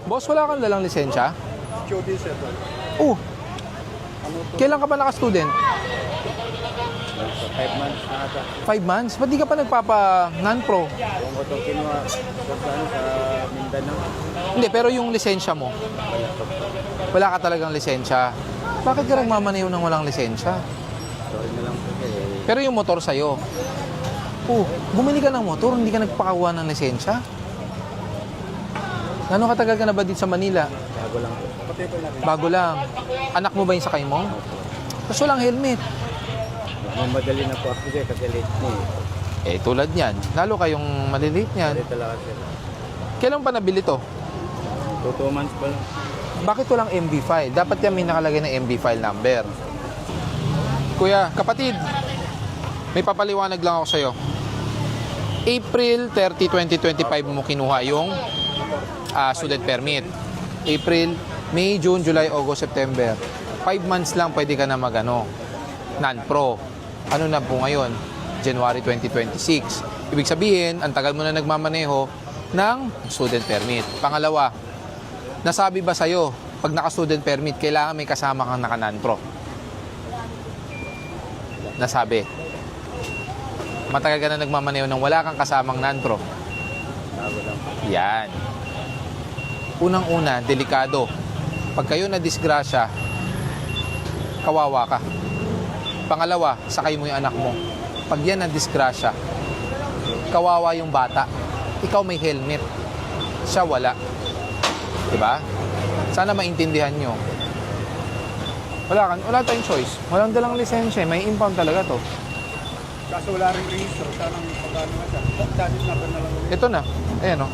Boss, wala kang dalang lisensya? Jody, sir. Oh, kailan ka pa naka-student? 5 months na ata. 5 months? Ba't di ka pa nagpapa-non-pro? Yung ko itong kinuha sa Mindanao. Hindi, pero yung lisensya mo, wala ka talagang lisensya. Bakit ka nagmamaneho ng walang lisensya? Sorry na lang po eh. Pero yung motor sa'yo, bumili ka ng motor, hindi ka nagpakakuha ng lisensya? Gano'ng katagal ka na ba dito sa Manila? Bago lang po. Pati po natin. Bago lang. Anak mo ba yung sakay mo? Tapos walang helmet. Mamadali na po ako kasi late na eh. Tulad niyan. Lalo kayong maliliit niyan. Pati talaga sir. Kailan pa nabili to? 2 months pa lang. Bakit walang MB file? Dapat yan may nakalagay na MB file number. Kuya, kapatid, may papaliwanag lang ako sa'yo. April 30, 2025 mo kinuha yung student permit. April, May, June, July, August, September. 5 months lang pwede ka na non-pro. Ano na po ngayon? January 2026. Ibig sabihin, ang tagal mo na nagmamaneho ng student permit. Pangalawa, nasabi ba sa'yo, pag naka-student permit, kailangan may kasama kang naka-non-pro? Nasabi. Matagal ka na nagmamaneho ng wala kang kasamang non-pro. Bago lang po. Yan. Unang-una, delikado. Pag kayo na disgrasya, kawawa ka. Pangalawa, sakay mo yung anak mo. Pag yan na disgrasya, kawawa yung bata. Ikaw may helmet. Siya wala. Diba? Sana maintindihan nyo. Wala tayong choice. Walang dalang lisensya. May impound talaga to. Kaso wala rin registro. Sanang pagkano na siya. Chassis number na lang. Ito na. Ayan o.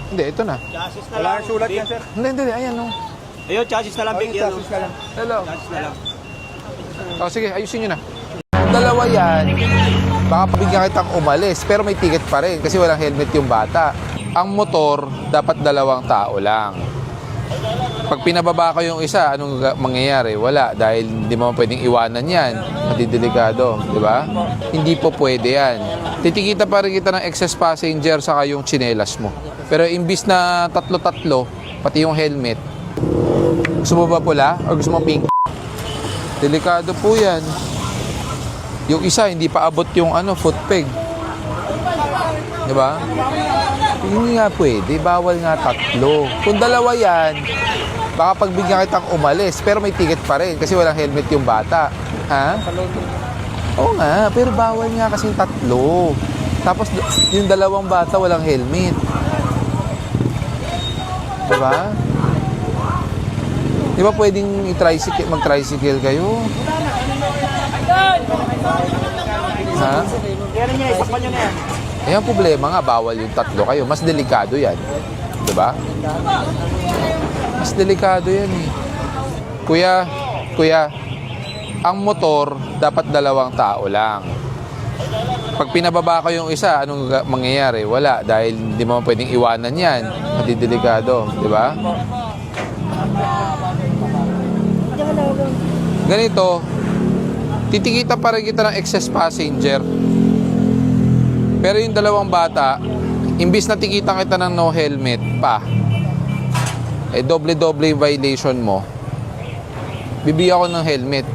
Hindi, ito na. Chassis na lang. Wala rin sulat yan sir. Hindi. Ayan o. Ayun, chassis na lang. Big yan. Chassis na lang. Hello. Chassis na lang. Sige, ayusin nyo na. Dalawa yan. Baka pabigyan kitang umalis. Pero may ticket pa rin. Kasi walang helmet yung bata. Ang motor, dapat 2 tao lang. Pag pinababa ko yung isa, anong mangyayari? Wala, dahil hindi mo pwedeng iwanan yan. Matidelikado, di ba? Hindi po pwede yan. Titikita pa rin kita ng excess passenger saka yung tsinelas mo. Pero imbis na 3, pati yung helmet, gusto mo ba pula o gusto mo pink? Delikado po yan. Yung isa, hindi pa abot yung foot peg. Di ba? Hindi nga pwede, bawal nga 3. Kung 2 yan, baka pagbigyan kitang umalis, pero may ticket pa rin kasi walang helmet yung bata. Ha? Oo nga, pero bawal nga kasi 3. Tapos yung 2 bata walang helmet. Diba? Di ba pwedeng mag-tricycle kayo? Ha? Kaya niya, isakpan nyo na yan. Ang problema nga, bawal yung 3 kayo. Mas delikado yan. Diba? Mas delikado yan eh. Kuya, ang motor, dapat 2 tao lang. Pag pinababa ko yung isa, anong mangyayari? Wala, dahil hindi mo pwedeng iwanan yan. Matidelikado. Diba? Ganito, titikita pa rin kita ng excess passenger. Pero yung 2 bata, imbis na tikitan kita ng no helmet pa, doble-doble yung violation mo, bibigyan ko ng helmet.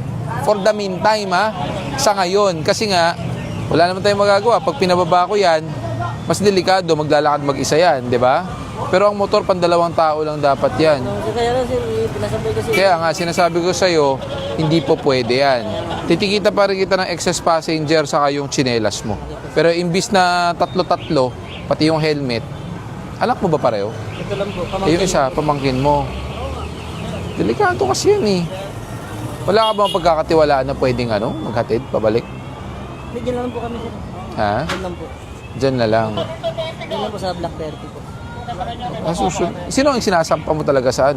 For the meantime, sa ngayon. Kasi nga, wala naman tayong magagawa. Pag pinababa ko yan, mas delikado, maglalakad mag-isa yan, di ba? Pero ang motor, 2 tao lang dapat yan. Kaya nga, sinasabi ko sa'yo, hindi po pwede yan. Titikita pa rin kita ng excess passenger saka yung tsinelas mo. Pero imbis na 3, pati yung helmet, anak mo ba pareho? Ito lang po. Yung isa, pamangkin mo. Delikado kasi yan eh. Wala ka bang pagkakatiwalaan na pwedeng maghatid, pabalik? Diyan lang po kami sir. Ha? Diyan lang po. Diyan na lang. Diyan lang po sa Black 30 po. Sino ang sinasampa mo talaga sa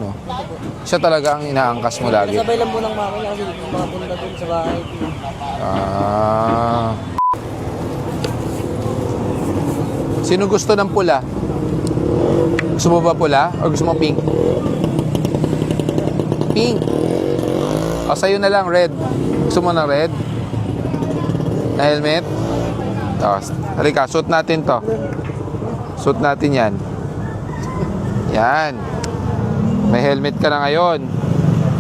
Siya talaga ang inaangkas mo lagi. Sabay lang po ng mama niya kasi mga punta dun sa bahay. Sino gusto ng pula? Gusto mo ba pula o gusto mo pink? Pink. O sa'yo na lang, red. Gusto mo ng red? Na helmet? Halika, suot natin to. Suot natin yan. Yan. May helmet ka na ngayon.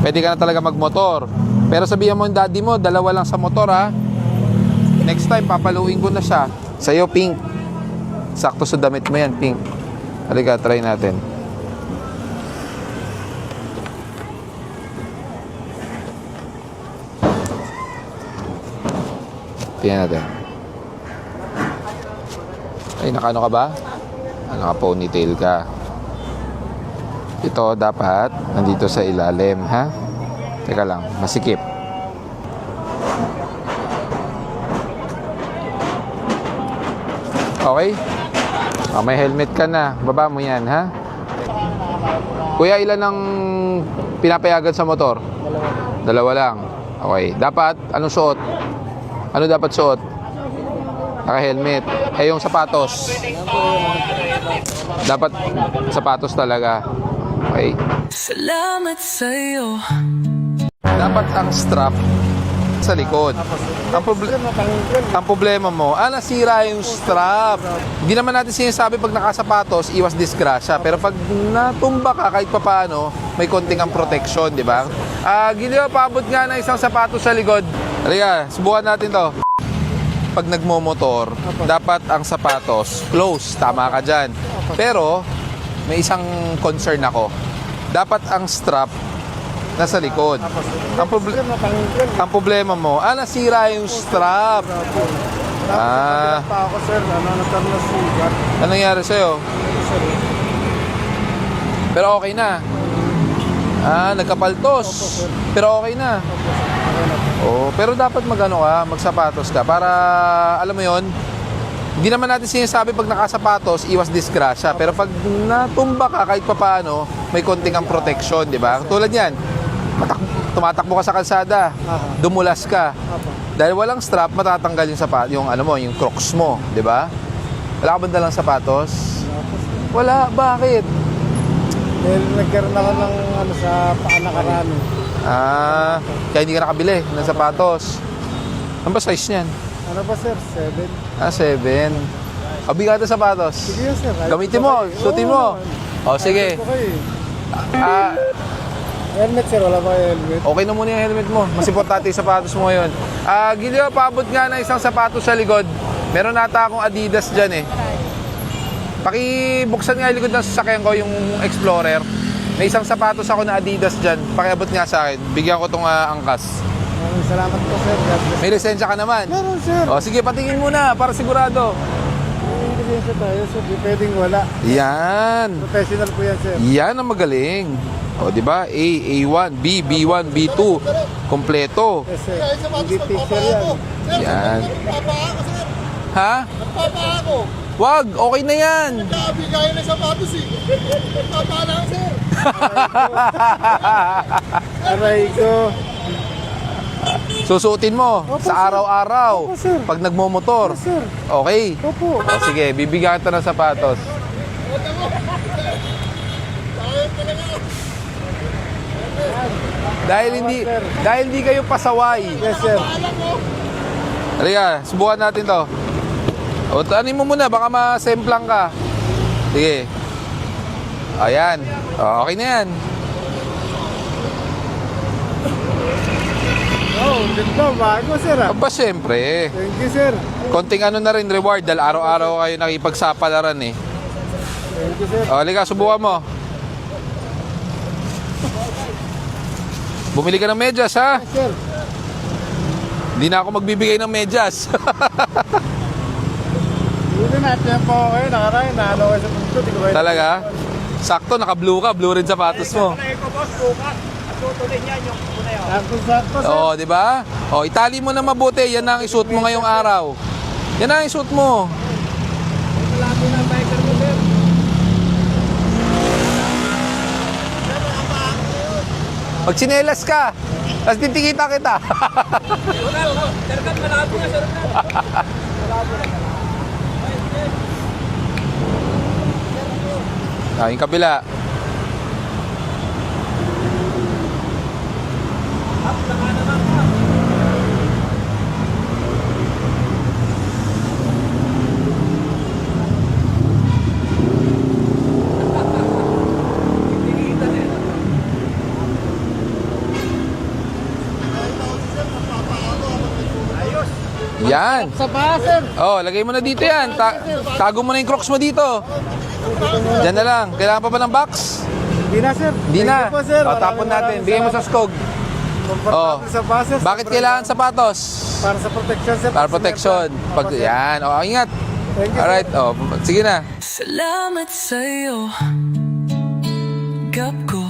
Pwede ka na talaga magmotor. Pero sabihan mo yung daddy mo, dalawa lang sa motor ha. Next time, papaluin ko na siya. Sa'yo, pink. Sakto sa damit mo yan, pink. Halika, try natin. Tingnan natin. Ay, nakaano ka ba? Naka-ponytail ka. Ito dapat nandito sa ilalim, ha? Teka lang, masikip. Okay? May helmet ka na. Baba mo yan, ha? Kuya, ilan ang pinapayagan sa motor? Dalawa lang. Okay. Dapat, anong suot? Ano dapat suot? Naka-helmet. Yung sapatos. Dapat sapatos talaga. Okay. Salamat sa'yo. Dapat ang strap sa likod. Ang problema mo, nasira yung strap. Hindi naman natin sinasabi pag nakasapatos, iwas disgrasya. Pero pag natumba ka kahit papaano, may konting ang protection, di ba? Giliw, paabot nga ng isang sapatos sa likod. Halika, subukan natin to. Pag nagmomotor, dapat ang sapatos close. Tama ka dyan. Pero, may isang concern ako. Dapat ang strap nasa likod. Ang problema mo, nasira yung strap. Pa ako, sir. Nagkaroon na sugat. Anong nangyari sa'yo? Pero okay na. Nagkapaltos. Pero okay na. Pero dapat magsapatos ka para, alam mo yon. Hindi naman natin sinasabi pag nakasapatos, iwas disgrasya. Pero pag natumba ka kahit papaano, may konting ang protection, di ba? Tulad yan, tumatakbo ka sa kalsada, dumulas ka. Dahil walang strap, matatanggal yung Crocs mo, di ba? Wala ka ba dalang sapatos? Wala, bakit? Dahil nagkaroon ako ng sa paa nakarami. Kaya hindi ka nakabili ng sapatos. Ano ba size niyan? Ano ba, sir? 7? 7. Bigat na sapatos. Sige, sir. Gamitin mo, suotin mo. Sige. Helmet, sir. Wala ba helmet? Okay na muna yung helmet mo. Mas importante yung sapatos mo ngayon. Giliw, paabot nga ng isang sapatos sa likod. Meron nata akong Adidas dyan eh. Pakibuksan nga yung likod ng sasakyan ko, yung Explorer. May isang sapatos ako na Adidas dyan. Pakiabot nga sa akin. Bigyan ko itong angkas. Salamat po, sir. May lisensya ka naman? Meron, sir. Sige, patingin muna para sigurado. May lisensya tayo, sir. Di pwedeng wala. Yan. Professional po yan, sir. Yan ang magaling. Di ba? A, A1, B, B1, B2. Kompleto. Yes, sir. Hindi teacher yan. Yan. Ha? Nagpapa ako. Wag, okay na yan. Nagkabigay na sa patos eh. Nagpapa lang, sir. Aray ko. Susuotin mo sa araw-araw. Opo, sir. Pag nagmomotor. Yes, sir. Okay. Opo. Sige, bibigyan kita ng sapatos. Dahil hindi kayo pasaway. Yes, sir. Halika, subukan natin to. Anin mo muna, baka masemplang ka. Sige. Ayan. Okay na yan. Ganda. Bago, sir. Aba, syempre. Thank you, sir. Konting na rin reward dahil araw-araw kayo nakipagsapalaran eh. Thank you, sir. Halika, subukan mo. Bumili ka ng medyas, ha? Yes, sir. Hindi na ako magbibigay ng medyas. Hindi natin po kayo. Nakaraan. Naano kayo sa punto. Di ko kayo. Talaga? Sakto, naka-blue ka. Blue rin sapatos mo. Sakto, sir. Oo, di ba? Itali mo na mabuti. Yan na ang isuot mo ngayong araw. Yan na ang isuot mo. Lagi na biker mo, sir. Magsinelas ka. Tapos titikita kita. Yung kabila. Yan. Sa pa, sir. Oh, lagay mo na dito yan. Tago mo na yung Crocs mo dito. Diyan na lang. Kailangan pa ba ng box? Hindi na, sir. Hindi na. Thank you po, sir. O, tapon natin. Bigay mo sa skog. Oh. Sa pa, sir. Bakit kailangan sapatos? Para sa protection, sir. Para protection. Pag, yan. O, ingat. Thank you, Alright. O, sige na. Salamat sa'yo. Gap ko